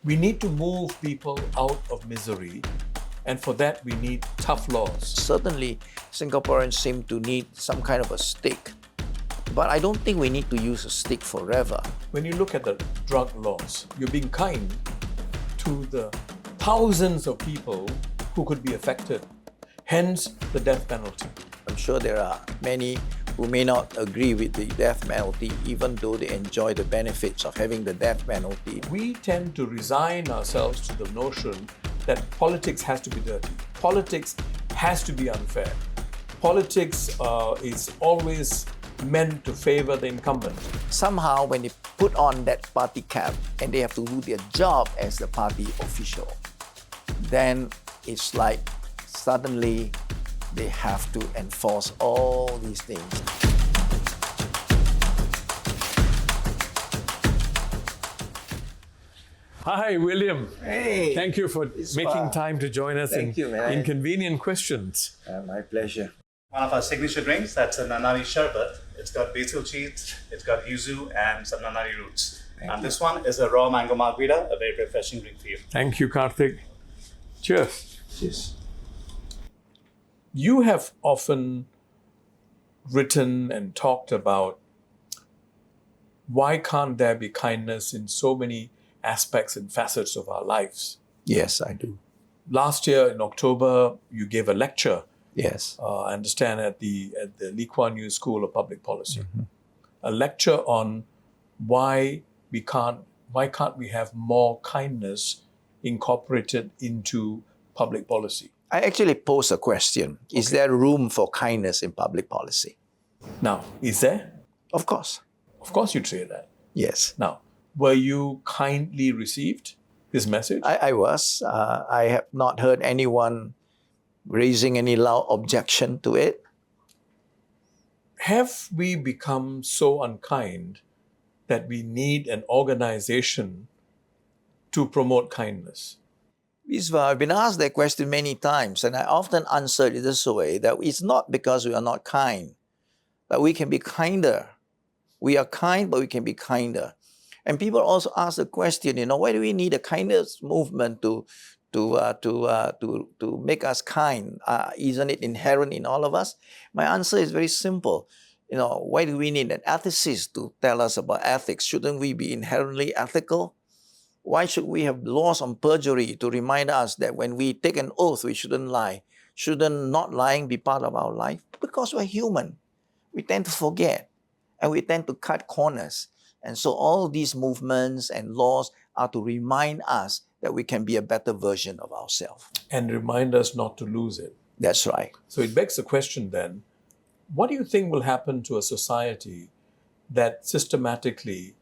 We need to move people out of misery, and for that we need tough laws. Certainly, Singaporeans seem to need some kind of a stick, but I don't think we need to use a stick forever. When you look at the drug laws, you're being kind to the thousands of people who could be affected, hence the death penalty. I'm sure there are many who may not agree with the death penalty, even though they enjoy the benefits of having the death penalty. We tend to resign ourselves to the notion that politics has to be dirty. Politics has to be unfair. Politics is always meant to favor the incumbent. Somehow, when they put on that party cap and they have to do their job as the party official, then it's like suddenly they have to enforce all these things. Hi, William. Hey! Thank you for making time to join us Thank you, man. Inconvenient Questions. My pleasure. One of our signature drinks, that's a Nanari Sherbet. It's got basil cheese, it's got yuzu, and some Nanari roots. This one is a raw mango margarita, a very refreshing drink for you. Thank you, Karthik. Cheers. Cheers. You have often written and talked about why can't there be kindness in so many aspects and facets of our lives. Yes, I do. Last year in October, you gave a lecture, Yes. I understand, at the Lee Kuan Yew School of Public Policy. A lecture on why can't we have more kindness incorporated into public policy. I actually posed a question. Is there room for kindness in public policy? Now, is there? Of course. Of course you'd say that. Yes. Now, were you kindly received this message? I was. I have not heard anyone raising any loud objection to it. Have we become so unkind that we need an organization to promote kindness? Viswa, I've been asked that question many times, and I often answered it this way, that it's not because we are not kind, but we can be kinder. We are kind, but we can be kinder. And people also ask the question, why do we need a kindness movement to make us kind? Isn't it inherent in all of us? My answer is very simple. Why do we need an ethicist to tell us about ethics? Shouldn't we be inherently ethical? Why should we have laws on perjury to remind us that when we take an oath, we shouldn't lie? Shouldn't not lying be part of our life? Because we're human. We tend to forget and we tend to cut corners. And so all these movements and laws are to remind us that we can be a better version of ourselves. And remind us not to lose it. That's right. So it begs the question then, what do you think will happen to a society that systematically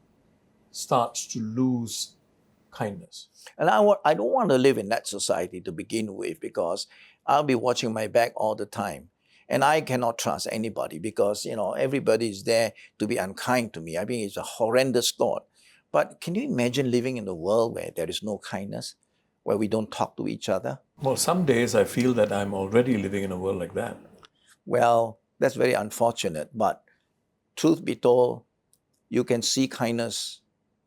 starts to lose kindness? And I don't want to live in that society to begin with, because I'll be watching my back all the time. And I cannot trust anybody because, everybody is there to be unkind to me. I mean, it's a horrendous thought. But can you imagine living in a world where there is no kindness, where we don't talk to each other? Well, some days I feel that I'm already living in a world like that. Well, that's very unfortunate. But truth be told, you can see kindness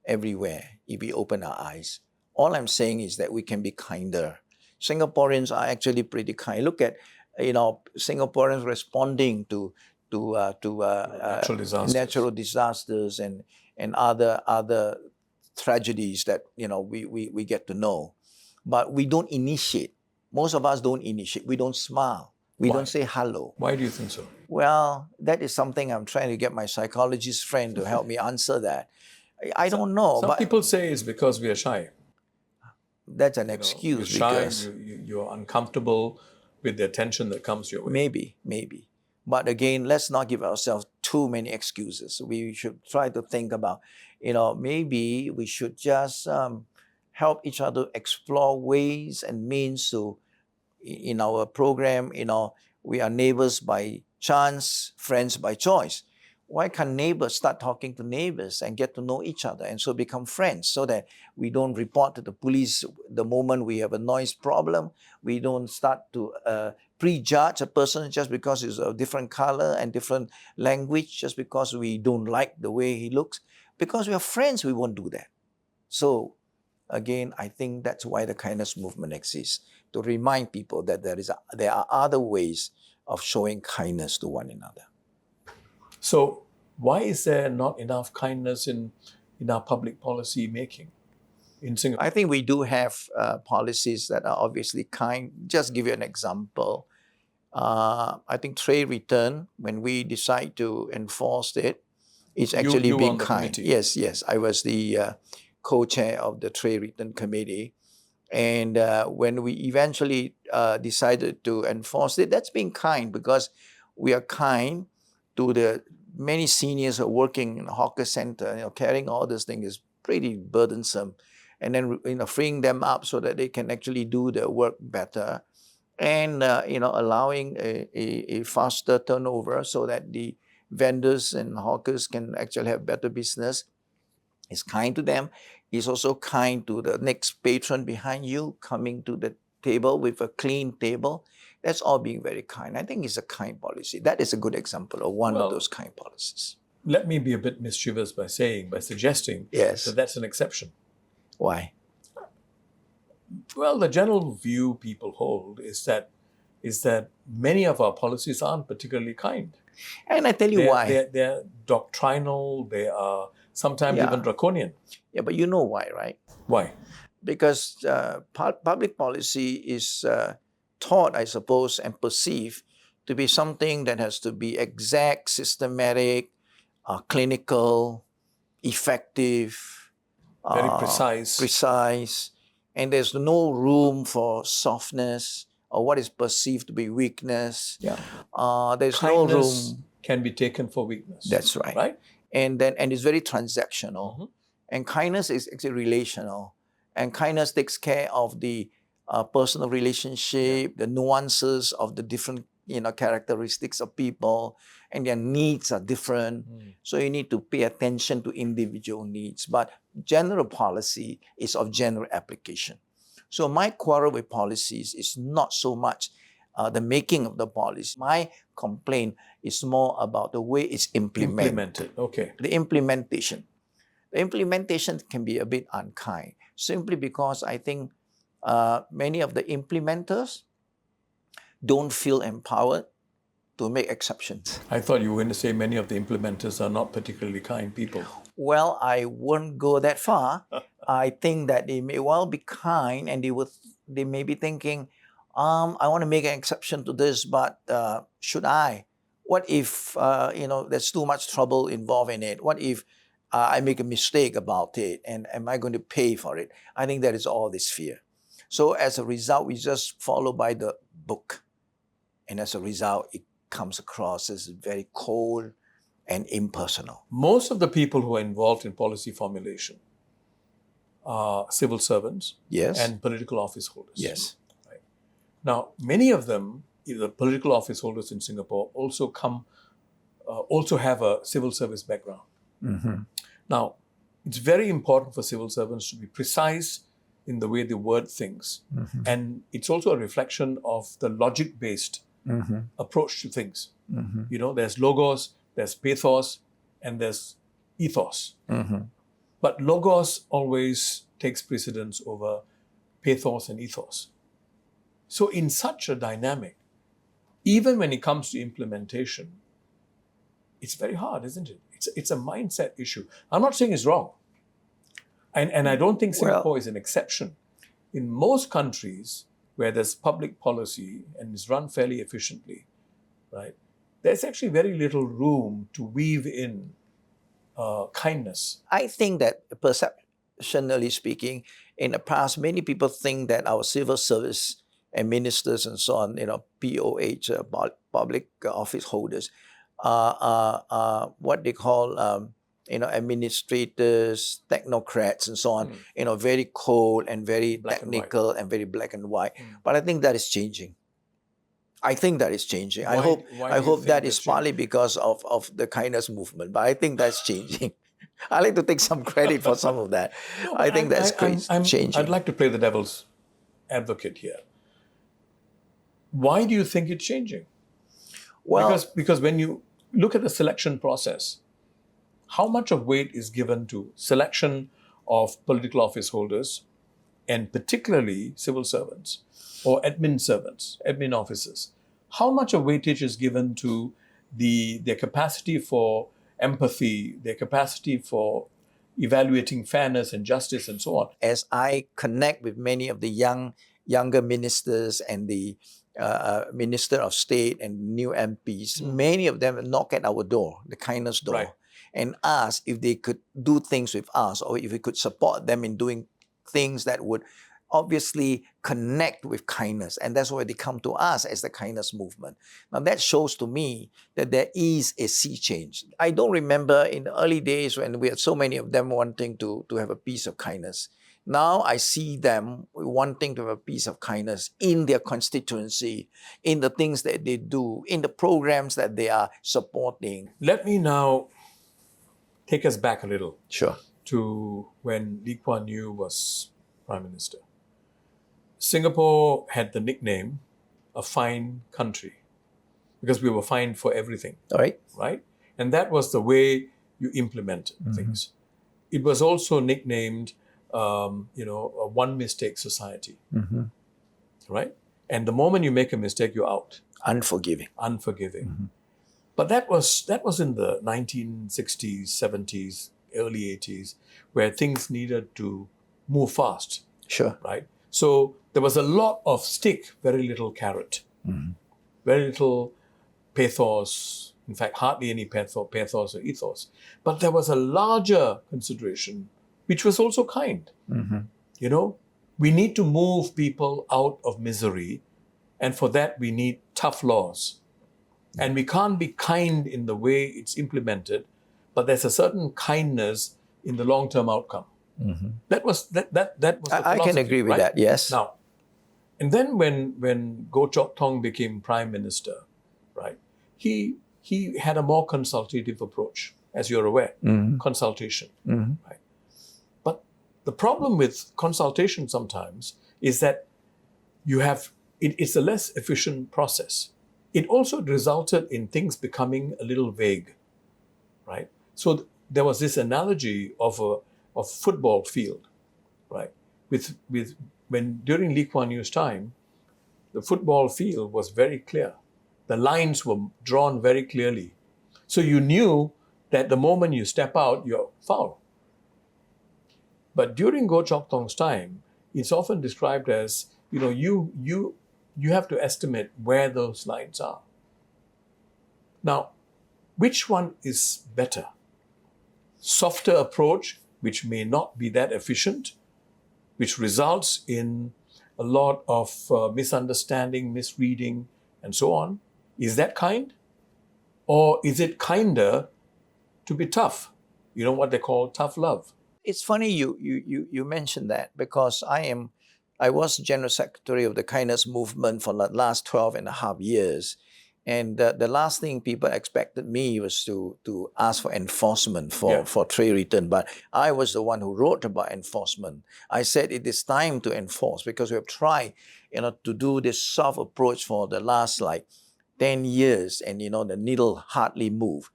everywhere if we open our eyes. All I'm saying is that we can be kinder. Singaporeans are actually pretty kind. Look at Singaporeans responding to natural disasters and other tragedies that we get to know. But we don't initiate. Most of us don't initiate. We don't smile. We don't say hello. Why do you think so? Well, that is something I'm trying to get my psychologist friend to help me answer that. I don't know. Some but people say it's because we are shy. That's an excuse. You're shy, because you're uncomfortable with the attention that comes your way. Maybe. But again, let's not give ourselves too many excuses. We should try to think about, maybe we should just help each other explore ways and means to, in our program, we are neighbors by chance, friends by choice. Why can't neighbors start talking to neighbors and get to know each other and so become friends, so that we don't report to the police the moment we have a noise problem? We don't start to prejudge a person just because he's a different color and different language, just because we don't like the way he looks. Because we are friends, we won't do that. So Again, I think that's why the kindness movement exists, to remind people that there are other ways of showing kindness to one another. So why is there not enough kindness in our public policy making in Singapore? I think we do have policies that are obviously kind. Just give you an example. I think trade return, when we decide to enforce it, it's actually you being on the kind. committee. Yes. I was the co-chair of the trade return committee. And when we eventually decided to enforce it, that's being kind, because we are kind to the many seniors who are working in a hawker center. Carrying all this thing is pretty burdensome. And then freeing them up so that they can actually do their work better, and allowing a faster turnover so that the vendors and hawkers can actually have better business. Is kind to them. Is also kind to the next patron behind you coming to the table with a clean table. That's all being very kind. I think it's a kind policy. That is a good example of one of those kind policies. Let me be a bit mischievous by suggesting Yes. that that's an exception. Why? Well, the general view people hold is that many of our policies aren't particularly kind. And I tell you why. They're doctrinal. They are sometimes even draconian. Yeah, but you know why, right? Why? Because public policy is taught, I suppose, and perceived to be something that has to be exact, systematic, clinical, effective, Very precise. And there's no room for softness or what is perceived to be weakness. Yeah. There's Kindness no room. can be taken for weakness. That's right. Right? And it's very transactional. Mm-hmm. And kindness is actually relational. And kindness takes care of the personal relationship, the nuances of the different characteristics of people, and their needs are different. So you need to pay attention to individual needs. But general policy is of general application. So my quarrel with policies is not so much the making of the policy. My complaint is more about the way it's implemented. Okay. The implementation. The implementation can be a bit unkind, simply because I think many of the implementers don't feel empowered to make exceptions. I thought you were going to say many of the implementers are not particularly kind people. Well, I wouldn't go that far. I think that they may well be kind, and they may be thinking, I want to make an exception to this, but should I? What if there's too much trouble involved in it? What if I make a mistake about it, and am I going to pay for it? I think that is all this fear. So as a result, we just follow by the book. And as a result, it comes across as very cold and impersonal. Most of the people who are involved in policy formulation are civil servants and political office holders. Yes. Right. Now, many of them, the political office holders in Singapore, also have a civil service background. Mm-hmm. Now, it's very important for civil servants to be precise in the way they word things. Mm-hmm. And it's also a reflection of the logic-based Mm-hmm. approach to things. Mm-hmm. There's logos, there's pathos, and there's ethos. Mm-hmm. But logos always takes precedence over pathos and ethos. So in such a dynamic, even when it comes to implementation, it's very hard, isn't it? It's a mindset issue. I'm not saying it's wrong. And I don't think Singapore is an exception. In most countries where there's public policy and is run fairly efficiently, right, there's actually very little room to weave in kindness. I think that, perceptionally speaking, in the past, many people think that our civil service and ministers and so on, POH, public office holders, what they call administrators, technocrats, and so on, very cold and very technical and very black and white. But I think that is changing. I hope that is partly because of the kindness movement, but I think that's changing. I like to take some credit for some of that. I think that's changing. I'd like to play the devil's advocate here. Why do you think it's changing? Well, because when you look at the selection process, how much of weight is given to selection of political office holders and particularly civil servants or admin officers, how much of weightage is given to their capacity for empathy, their capacity for evaluating fairness and justice and so on? As I connect with many of the younger ministers and the Minister of State and new MPs, many of them knock at our door, the kindness door, Right. and ask if they could do things with us or if we could support them in doing things that would obviously connect with kindness. And that's why they come to us as the kindness movement. Now that shows to me that there is a sea change. I don't remember in the early days when we had so many of them wanting to have a piece of kindness. Now I see them wanting to have a piece of kindness in their constituency, in the things that they do, in the programs that they are supporting. Let me now take us back a little Sure. to when Lee Kuan Yew was Prime Minister. Singapore had the nickname a fine country because we were fined for everything, All right. right? And that was the way you implemented things. It was also nicknamed, a one mistake society, right? And the moment you make a mistake, you're out, Unforgiving. unforgiving. But that was in the 1960s, 70s, early 80s, where things needed to move fast, Sure. right? So there was a lot of stick, very little carrot, very little pathos. In fact, hardly any pathos or ethos. But there was a larger consideration, which was also kind. You know, we need to move people out of misery, and for that we need tough laws. And we can't be kind in the way it's implemented, but there's a certain kindness in the long-term outcome. That was that was the I can philosophy, agree with right? that, yes. Now, and then when Goh Chok Tong became Prime Minister, right, he had a more consultative approach, as you're aware, consultation, right? But the problem with consultation sometimes is that it's a less efficient process. It also resulted in things becoming a little vague, right? So there was this analogy of a football field, right? With when during Lee Kuan Yew's time, the football field was very clear. The lines were drawn very clearly. So you knew that the moment you step out, you're foul. But during Goh Chok Tong's time, it's often described as, you have to estimate where those lines are. Now, which one is better? Softer approach, which may not be that efficient, which results in a lot of misunderstanding, misreading, and so on. Is that kind? Or is it kinder to be tough? You know what they call tough love. It's funny you mentioned that because I was General Secretary of the Kindness Movement for the last 12 and a half years. And the last thing people expected me was to ask for enforcement for tray return. But I was the one who wrote about enforcement. I said it is time to enforce because we have tried, to do this soft approach for the last 10 years and, the needle hardly moved.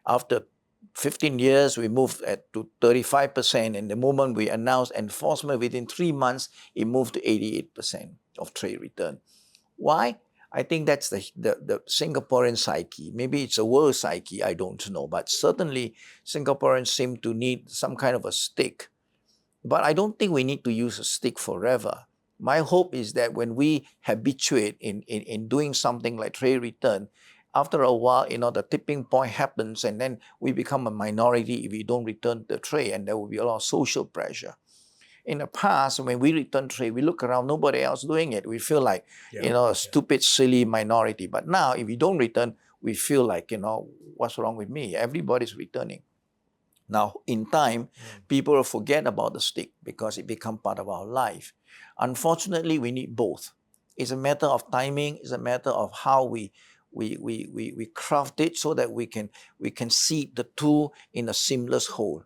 After 15 years, we moved to 35%. And the moment we announced enforcement, within 3 months, it moved to 88% of tray return. Why? I think that's the Singaporean psyche. Maybe it's a world psyche, I don't know. But certainly, Singaporeans seem to need some kind of a stick. But I don't think we need to use a stick forever. My hope is that when we habituate in doing something like tray return, after a while, the tipping point happens and then we become a minority if we don't return the tray, and there will be a lot of social pressure. In the past, when we return tray, we look around, nobody else doing it. We feel like, a stupid, silly minority. But now, if we don't return, we feel like, what's wrong with me? Everybody's returning. Now, in time, people will forget about the stick because it becomes part of our life. Unfortunately, we need both. It's a matter of timing. It's a matter of how we craft it so that we can see the two in a seamless whole.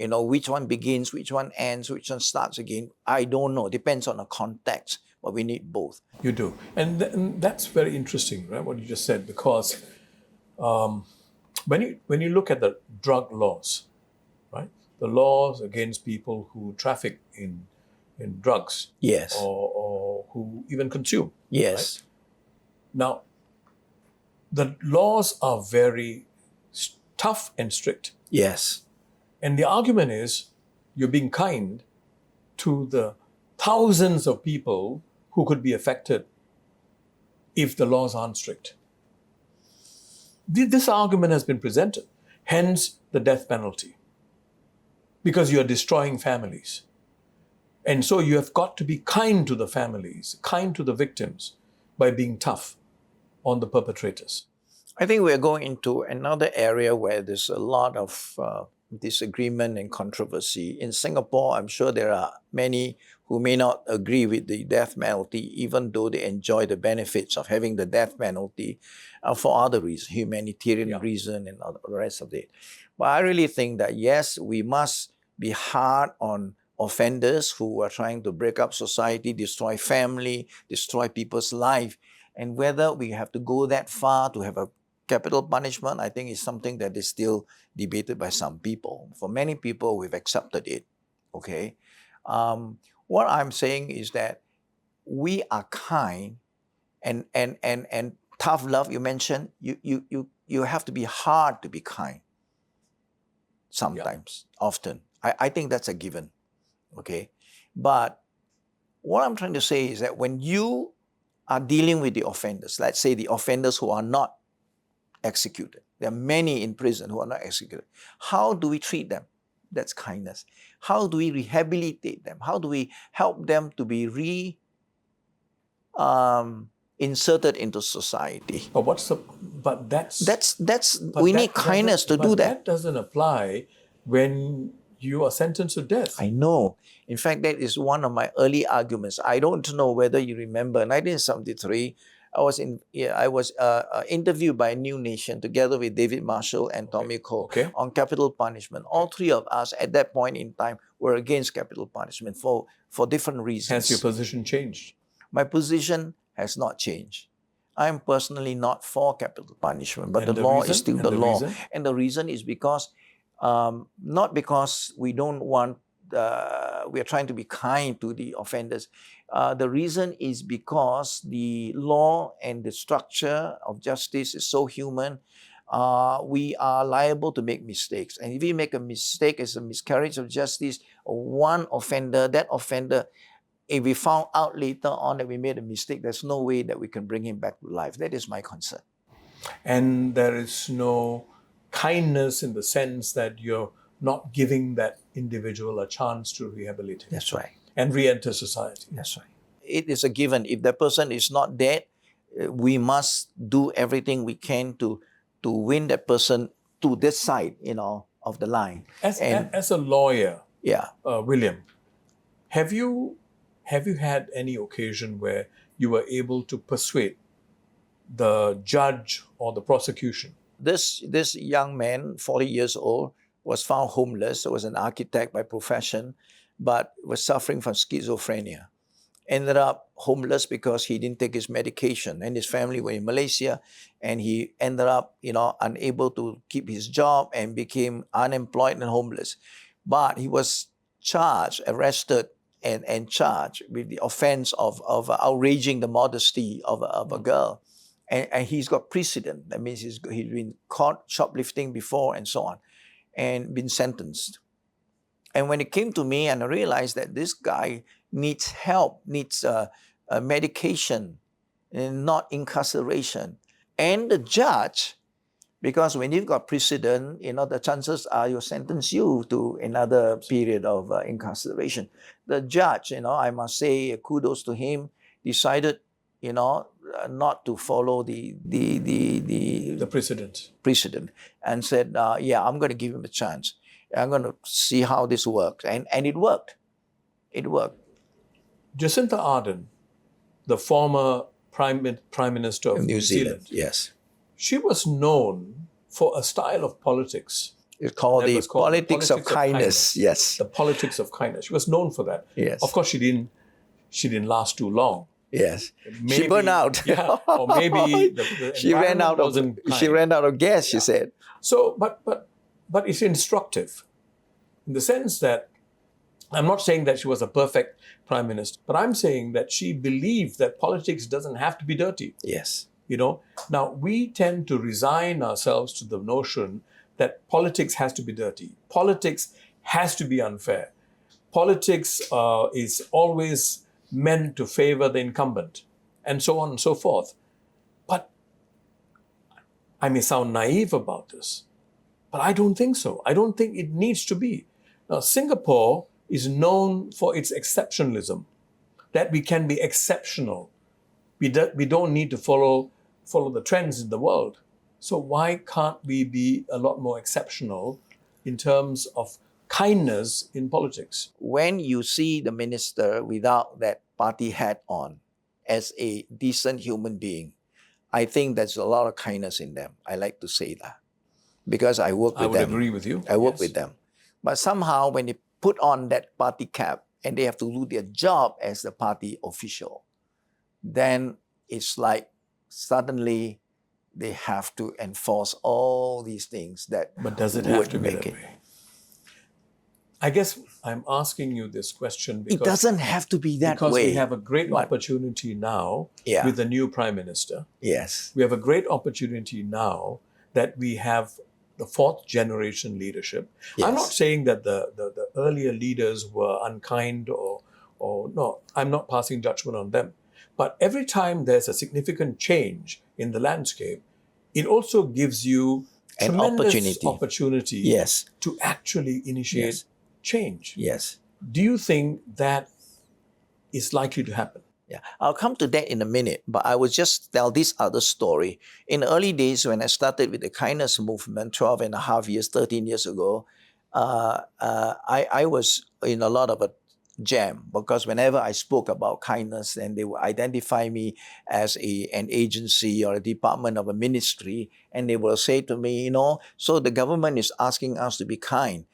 Which one begins, which one ends, which one starts again. I don't know. Depends on the context, but we need both. You do. And that's very interesting, right, what you just said, because when you look at the drug laws, right, the laws against people who traffic in in drugs Yes. or who even consume. Yes. Now, the laws are very tough and strict. Yes. And the argument is you're being kind to the thousands of people who could be affected if the laws aren't strict. This argument has been presented, hence the death penalty, because you're destroying families. And so you have got to be kind to the families, kind to the victims by being tough on the perpetrators. I think we're going into another area where there's a lot of disagreement and controversy. In Singapore, I'm sure there are many who may not agree with the death penalty, even though they enjoy the benefits of having the death penalty for other reasons, humanitarian reason and all the rest of it. But I really think that, yes, we must be hard on offenders who are trying to break up society, destroy family, destroy people's life. And whether we have to go that far to have a capital punishment, I think is something that is still debated by some people. For many people, we've accepted it. Okay. What I'm saying is that we are kind and tough love. You mentioned you have to be hard to be kind. Sometimes, often. I think that's a given. Okay. But what I'm trying to say is that when you are dealing with the offenders, let's say the offenders who are not executed. There are many in prison who are not executed. How do we treat them? That's kindness. How do we rehabilitate them? How do we help them to be inserted into society? We need kindness to do that. That doesn't apply when you are sentenced to death. I know. In fact, that is one of my early arguments. I don't know whether you remember, 1973, I was interviewed by New Nation together with David Marshall and Tommy Cole on capital punishment. All three of us at that point in time were against capital punishment for different reasons. Has your position changed? My position has not changed. I am personally not for capital punishment, but the law is still the law. And the reason is because, not because we don't want, we are trying to be kind to the offenders. The reason is because the law and the structure of justice is so human. We are liable to make mistakes. And if we make a mistake as a miscarriage of justice, one offender, that offender, if we found out later on that we made a mistake, there's no way that we can bring him back to life. That is my concern. And there is no kindness in the sense that you're not giving that individual a chance to rehabilitate. That's right. And re-enter society. That's right. It is a given. If the person is not dead, we must do everything we can to win that person to this side, of the line. As a lawyer, yeah, William, have you had any occasion where you were able to persuade the judge or the prosecution? This young man, 40 years old, was found homeless. He was an architect by profession, but was suffering from schizophrenia. Ended up homeless because he didn't take his medication, and his family were in Malaysia, and he ended up, unable to keep his job and became unemployed and homeless. But he was arrested, and charged with the offense of outraging the modesty of a girl. And he's got precedent. That means he's been caught shoplifting before and so on, and been sentenced. And when it came to me and I realized that this guy needs help, needs medication, and not incarceration. And the judge, because when you've got precedent, the chances are you'll sentence you to another period of incarceration. The judge, I must say kudos to him, decided, not to follow the precedent, and said, I'm going to give him a chance. I'm going to see how this works. And it worked. It worked. Jacinta Ardern, the former Prime Minister of New Zealand, yes, she was known for a style of politics. It's called the politics of kindness. Yes, the politics of kindness. She was known for that. Yes, of course, she didn't last too long. Yes, maybe, she burned out. Yeah, or maybe she ran out of gas. She said. So, but it's instructive, in the sense that I'm not saying that she was a perfect prime minister, but I'm saying that she believed that politics doesn't have to be dirty. Yes. Now we tend to resign ourselves to the notion that politics has to be dirty. Politics has to be unfair. Politics is always meant to favor the incumbent, and so on and so forth. But I may sound naive about this, but I don't think so. I don't think it needs to be. Now, Singapore is known for its exceptionalism, that we can be exceptional. We don't need to follow the trends in the world. So why can't we be a lot more exceptional in terms of kindness in politics? When you see the minister without that party hat on as a decent human being, I think there's a lot of kindness in them. I like to say that because I work with them. I would agree with you. I work Yes. with them. But somehow when they put on that party cap and they have to do their job as the party official, then it's like suddenly they have to enforce all these things that But does it have would to be make that it. way? I guess I'm asking you this question It doesn't have to be that because way. we have a great but- opportunity now Yeah. with the new prime minister. Yes. We have a great opportunity now that we have the fourth generation leadership. I'm not Yes. saying that the earlier leaders were unkind or no, I'm not passing judgment on them. But every time there's a significant change in the landscape, it also gives you An tremendous opportunity. Yes. to actually initiate Yes. change. Yes. Do you think that is likely to happen? Yeah, I'll come to that in a minute, but I will just tell this other story. In the early days when I started with the kindness movement 12 and a half years, 13 years ago, I was in a lot of a jam because whenever I spoke about kindness, then they would identify me as an agency or a department of a ministry, and they will say to me, so the government is asking us to be kind.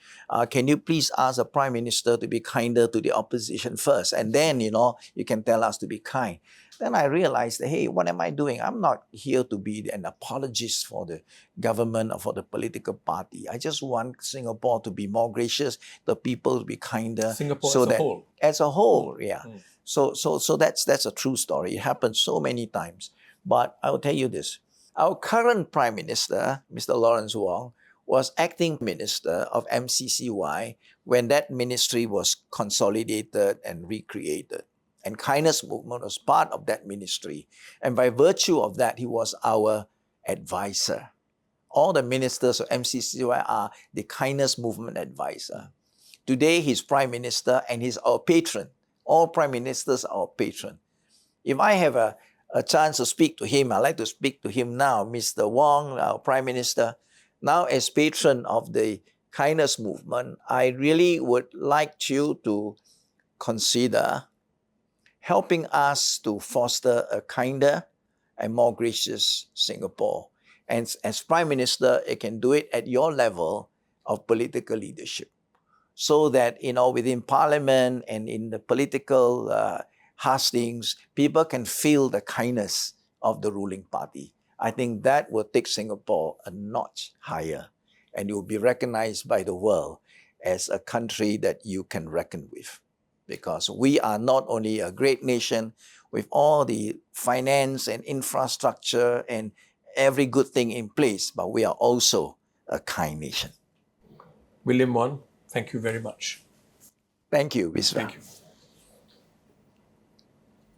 Can you please ask the Prime Minister to be kinder to the opposition first? And then, you can tell us to be kind. Then I realized, hey, what am I doing? I'm not here to be an apologist for the government or for the political party. I just want Singapore to be more gracious, the people to be kinder. Singapore so as a that, whole. As a whole, yeah. So that's a true story. It happened so many times. But I will tell you this. Our current Prime Minister, Mr. Lawrence Wong, was acting minister of MCCY when that ministry was consolidated and recreated. And kindness movement was part of that ministry. And by virtue of that, he was our advisor. All the ministers of MCCY are the kindness movement advisor. Today, he's prime minister and he's our patron. All prime ministers are our patron. If I have a chance to speak to him, I'd like to speak to him now, Mr. Wong, our prime minister. Now, as patron of the kindness movement, I really would like you to consider helping us to foster a kinder and more gracious Singapore. And as Prime Minister, you can do it at your level of political leadership. So that, within Parliament and in the political hustings, people can feel the kindness of the ruling party. I think that will take Singapore a notch higher. And it will be recognized by the world as a country that you can reckon with. Because we are not only a great nation with all the finance and infrastructure and every good thing in place, but we are also a kind nation. William Wan, thank you very much. Thank you, Viswa. Thank you.